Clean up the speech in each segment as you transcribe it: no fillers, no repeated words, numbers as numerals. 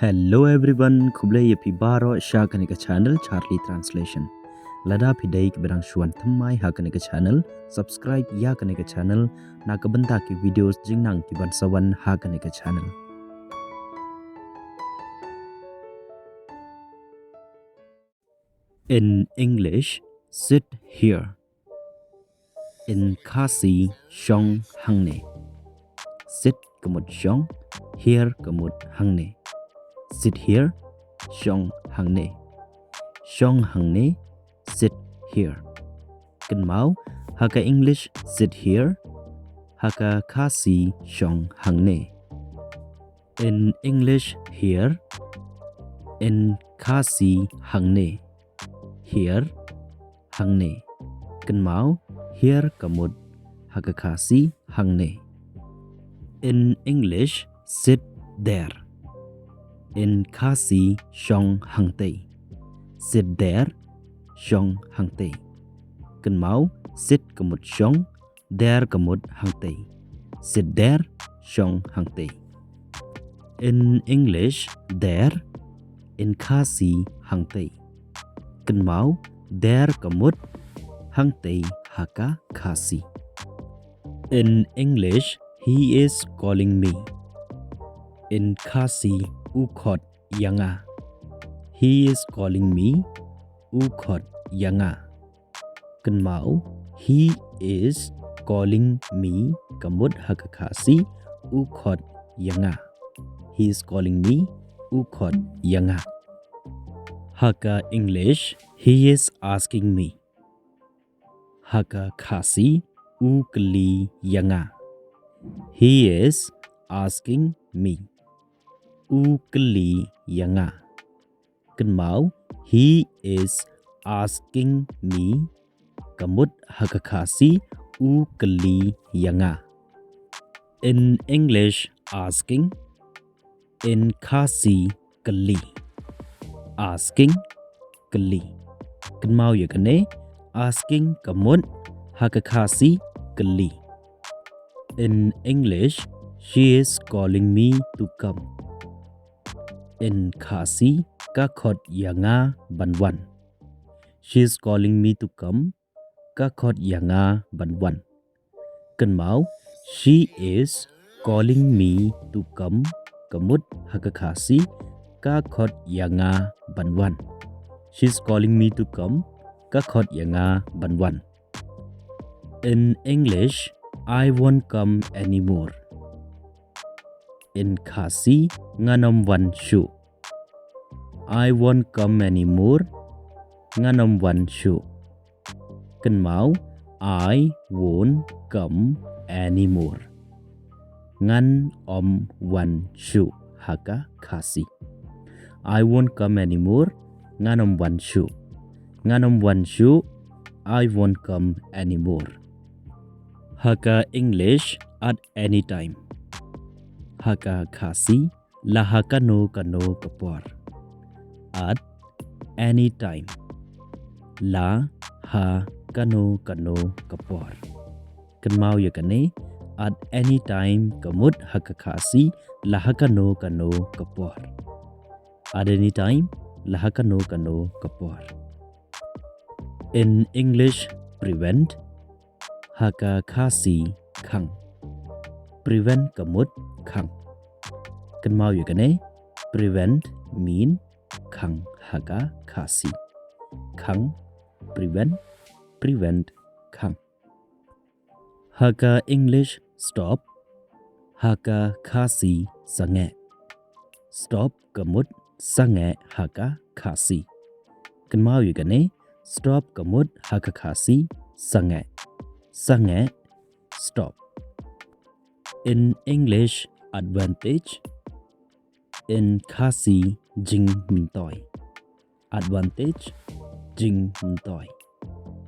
Hello everyone, kublai yapi baro sha kanika channel Charlie Translation. Lada pidai ke berang shuan thammai ha kanika channel, subscribe ya kanika channel, na kabanta ki videos jingnang ki bansawan ha kanika channel. In English, sit here. In Khasi, jong hangne. Sit kamut jong, here kamut hangne. Sit here, jong hangne. Jong hangne, sit here. Kan mau, haka English sit here, haka Khasi jong hangne. In English here, in Khasi hangne. Here, hangne. Kan mau, here kamut, haka Khasi hangne. In English, sit there. In Khasi jong hangte. Sit there, jong hangte. Kan mau, sit kamut jong, there kamut hangte. Sit there, jong hangte. In English, there. In Khasi hangte. Kan mau, there kamut, hangte haka Khasi. In English, he is calling me. In Khasi ukhot yanga. He is calling me ukhot yanga. Kan mau, he is calling me kamut haka Khasi ukhot yanga. He is calling me ukhot yanga. Haka English, he is asking me. Haka Khasi ukli yanga. He is asking me. Ukli yanga. Kan mau, he is asking me kamut haka Khasi ukli yanga. In English, asking. In Khasi kali. Asking kali. Kan mau ya kane, asking kamut haka Khasi kali. In English, she is calling me to come. In Khasi kakhot yanga banwan. She is calling me to come. Kakhot yanga banwan. Kan mau, she is calling me to come. Kamut haka Khasi kakhot yanga banwan. She is calling me to come. Kakhot yanga banwan. In English, I won't come anymore. In Khasi nganom wan shu. I won't come anymore. Nganom wan shu. Kan mau, I won't come anymore. Ngan wan shu haka Khasi. I won't come anymore. Nganom wan shu. Nganom wan shu. I won't come anymore. Haka English, at any time. Haka Khasi laha kano kapor. At any time. La ha kano kapor. Kan mau ya kane, at any time kamut haka Khasi laha kano kapor. At any time laha kano kapor. In English, prevent. Haka Khasi khang. Prevent kamut khang. Kan mau ya kane, prevent mean khang haka Khasi. Khang, prevent khang. Haka English, stop. Haka Khasi sange. Stop kamut sange haka Khasi. Kan mau ya kane, stop kamut haka Khasi sange. Sange, stop. In English, advantage. In Khasi jing mentoy. Advantage, jing mentoy.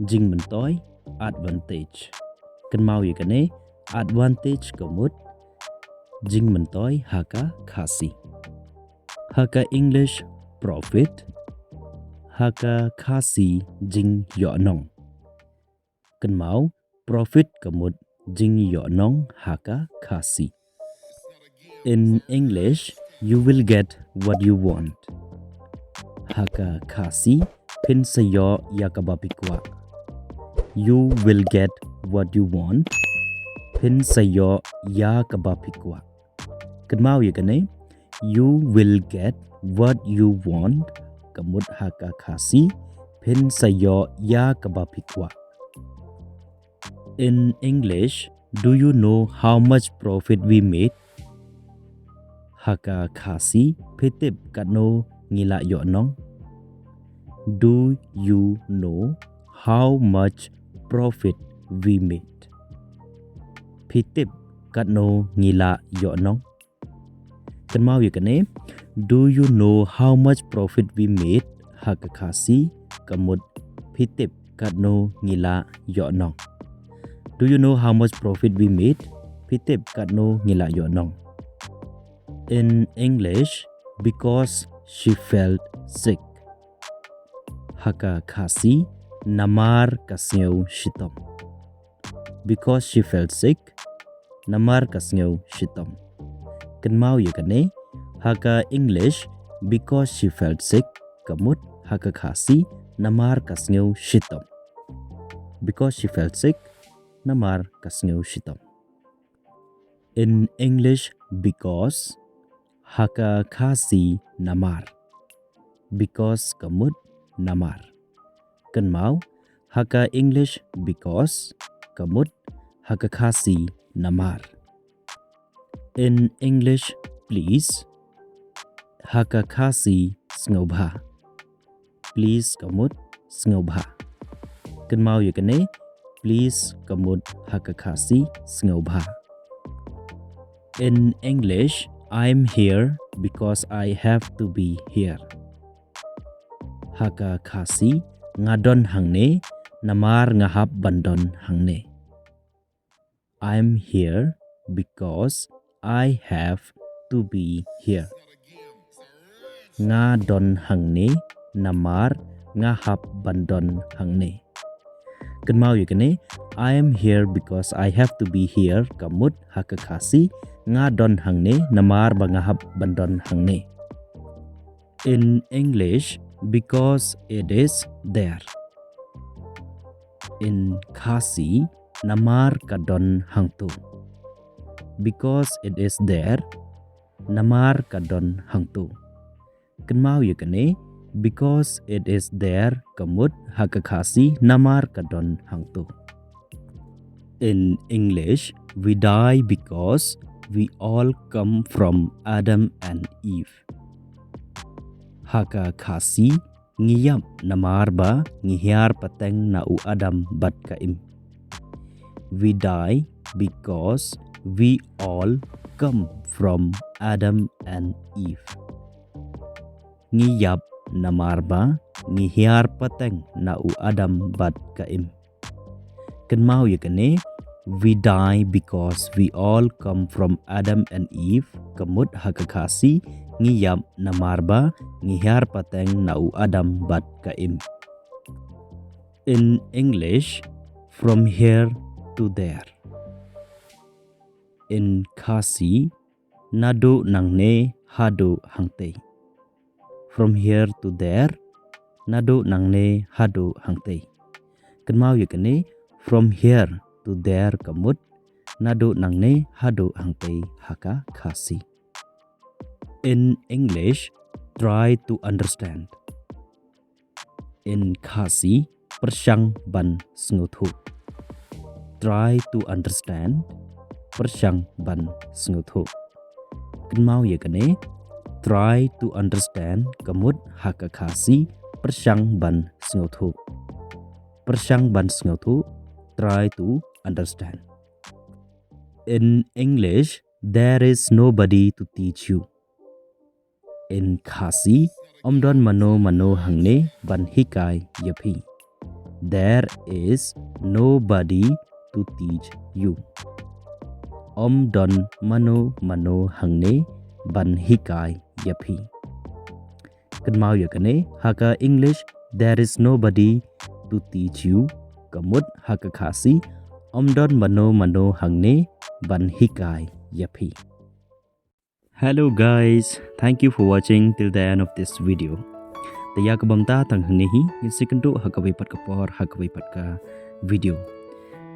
Jing mentoy, advantage. Kan mau ya kane, advantage kamut jing mentoy haka Khasi. Haka English, profit. Haka Khasi jing yonong. Kan mau, profit kamut jing yonong haka Khasi. In English, You will get what you want. Haka khasi phin sayo ya kaba-5. You will get what you want. Phin sayo ya kaba-5. Kenmau ya kane? You will get what you want. Kamut haka khasi phin sayo ya kaba-5. In English, do you know how much profit we made? Haka khasi phitip kano ngila yo nong. Do you know how much profit we made? Phitip kano ngila yo nong. Kenmau ya kane? Do you know how much profit we made? Haka khasi kamut phitip kano ngila yo nong. Do you know how much profit we made? Phitip kano ngila yo nong. In English, because she felt sick. Haka khasi namar kasngeu shitom. Because she felt sick, namar kasngeu shitom. Kenmau ya kane? Haka English, because she felt sick, kamut haka khasi namar kasngeu shitom. Because she felt sick, namar kasngeu shitom. In English, because haka khasi namar. Because kamut namar. Kenmau haka English because kamut haka khasi namar. In English, please haka khasi snobha. Please kamut snobha. Kenmau ya kane? Please kamut haka khasi snobha. In English, I'm here because I have to be here. Haka khasi ngadon hangne namar ngahap bandon hangne. I'm here because I have to be here. Ngadon hangne namar ngahap bandon hangne. Kenmau ya kane? I am here because I have to be here kamut haka khasi ngadon hangne namar bangahap bandon hangne. In English, because it is there. In khasi namar kadon hangtu. Because it is there, namar kadon hangtu. Kenmau ya kane? Because it is there kamut haka khasi namar kadon hangtu. In English, we die because we all come from Adam and Eve. Haka khasi ngiyap namar ba ngihyar pateng na u Adam bat kaim. We die because we all come from Adam and Eve. Ngiyap namar ba ngihyar pateng na u Adam bat kaim. Kenmau ya kane? We die because we all come from Adam and Eve. Kamut haka khasi ngiyap namar ba ngihyar pateng na u Adam bat kaim. In English, from here to there. In khasi nado nangne hado hangte. From here to there, nado nangne hado hangte. Kenmau ya kane? From here to there kamut nado nangne hado hangte haka khasi. In English, try to understand. In khasi persyang ban sngutu. Try to understand. Persyang ban sngutu. Kenmau ya kane? Try to understand kamut haka khasi persyang ban sngutu. Persyang ban sngutu. Try to understand. In English, there is nobody to teach you. In khasi omdon mano hangne ban hikai yapi. There is nobody to teach you. Omdon mano hangne ban hikai yapi. Kenmau ya kane? Haka English, there is nobody to teach you. Kamut haka khasi omdon mano hangne ban hikai yapi. Hello guys, thank you for watching till the end of this video. The yak bamta tang hangehi in second to Sakawei pat kapor Sakawei pat ka video.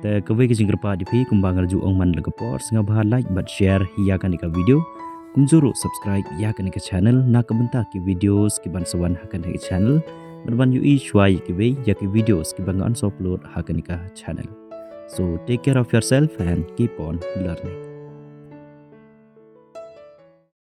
The kawai ke jingkerpa di pi kumbangal ju ong man lagapor singa bah like but share hiya kanika video. Kumjuru subscribe ya kanika channel na kabanta ki videos ki bansawan hakan channel. Berban yu i shwai ki way ya ki videos ki bangan upload hakanika channel. So take care of yourself and keep on learning.